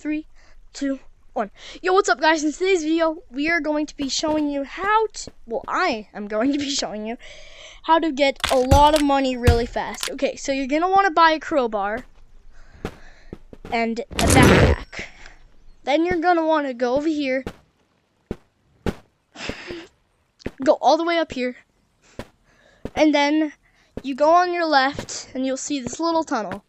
3, 2, 1. Yo, what's up, guys? In today's video, we are going to be showing you how to, I am going to be showing you how to get a lot of money really fast. Okay, so you're going to want to buy a crowbar and a backpack. Then you're going to want to go over here, go all the way up here, and then you go on your left and you'll see this little tunnel.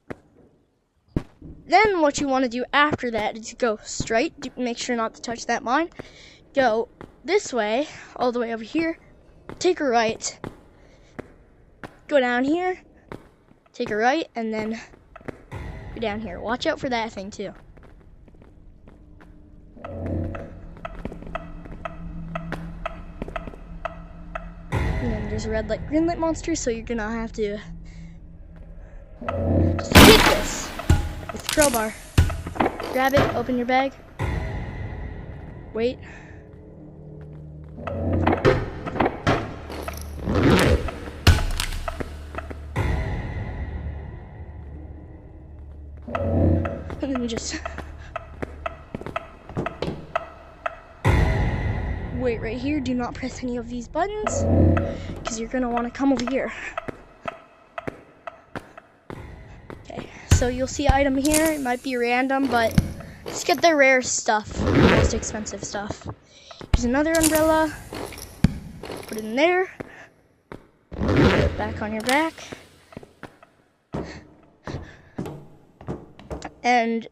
Then what you want to do after that is go straight, make sure not to touch that mine, go this way, all the way over here, take a right, go down here, take a right, and then go down here. Watch out for that thing too. And then there's a red light, green light monster, so you're gonna have to just hit this with the crowbar. Grab it, open your bag, wait. And then you just wait right here. Do not press any of these buttons because you're gonna want to come over here. Okay, so you'll see item here. It might be random, but just get the rare stuff, the most expensive stuff. Here's another umbrella. Put it in there. Put it back on your back. And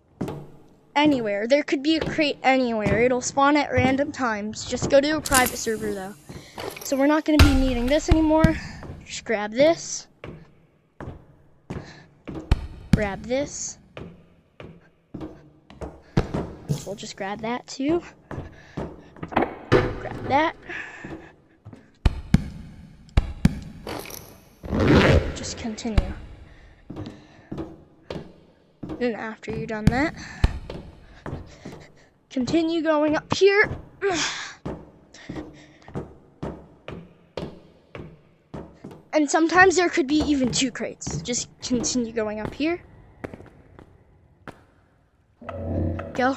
anywhere. There could be a crate anywhere. It'll spawn at random times. Just go to a private server though. So we're not going to be needing this anymore. Just grab this. Grab this. We'll just grab that too. Grab that. Just continue. And after you're done that, continue going up here. And sometimes there could be even 2 crates. Just continue going up here. Go.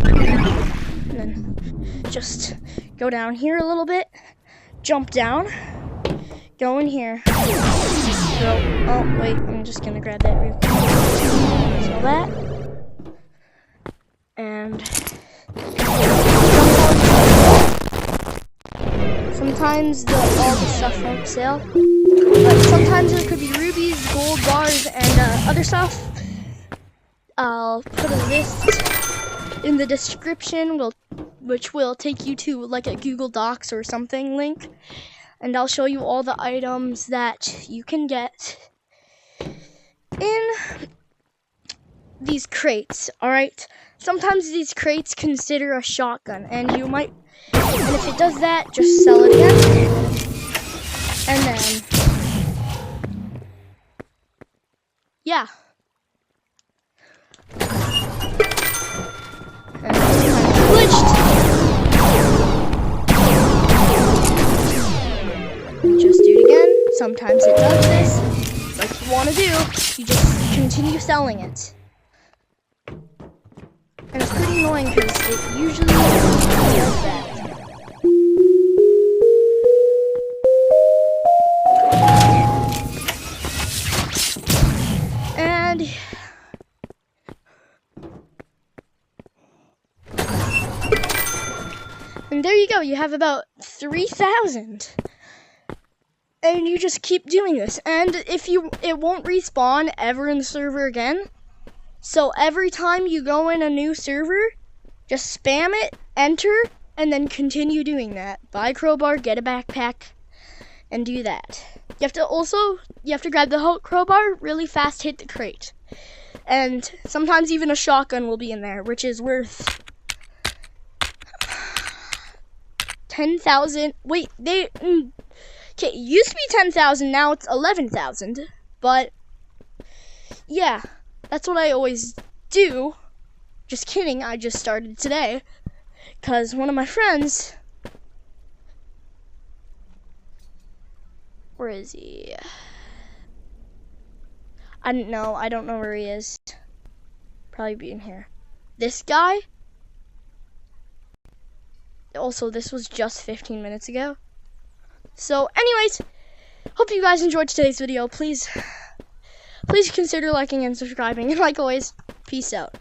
And then just go down here a little bit. Jump down. Go in here. Oh, wait, I'm just gonna grab that real quick. So that. And sometimes all the stuff won't sell. But sometimes there could be rubies, gold bars, and other stuff. I'll put a list in the description, which will take you to like a Google Docs or something link. And I'll show you all the items that you can get in these crates, alright? Sometimes these crates consider a shotgun, and you might, and if it does that, just sell it again. And then, yeah. And it's kind of glitched. Just do it again. Sometimes it does this. Like you want to do, you just continue selling it. And it's pretty annoying because it usually does that. And there you go. You have about 3,000. And you just keep doing this, and it won't respawn ever in the server again. So every time you go in a new server, just spam it, enter, and then continue doing that. Buy a crowbar, get a backpack, and do that. You have to grab the crowbar, really fast hit the crate. And sometimes even a shotgun will be in there, which is worth 10,000. Wait, okay, it used to be 10,000, now it's 11,000, but yeah, that's what I always do. Just kidding, I just started today, because one of my friends, where is he? I don't know. I don't know where he is. Probably be in here. This guy. Also, this was just 15 minutes ago. So, anyways, hope you guys enjoyed today's video. Please consider liking and subscribing. And like always, peace out.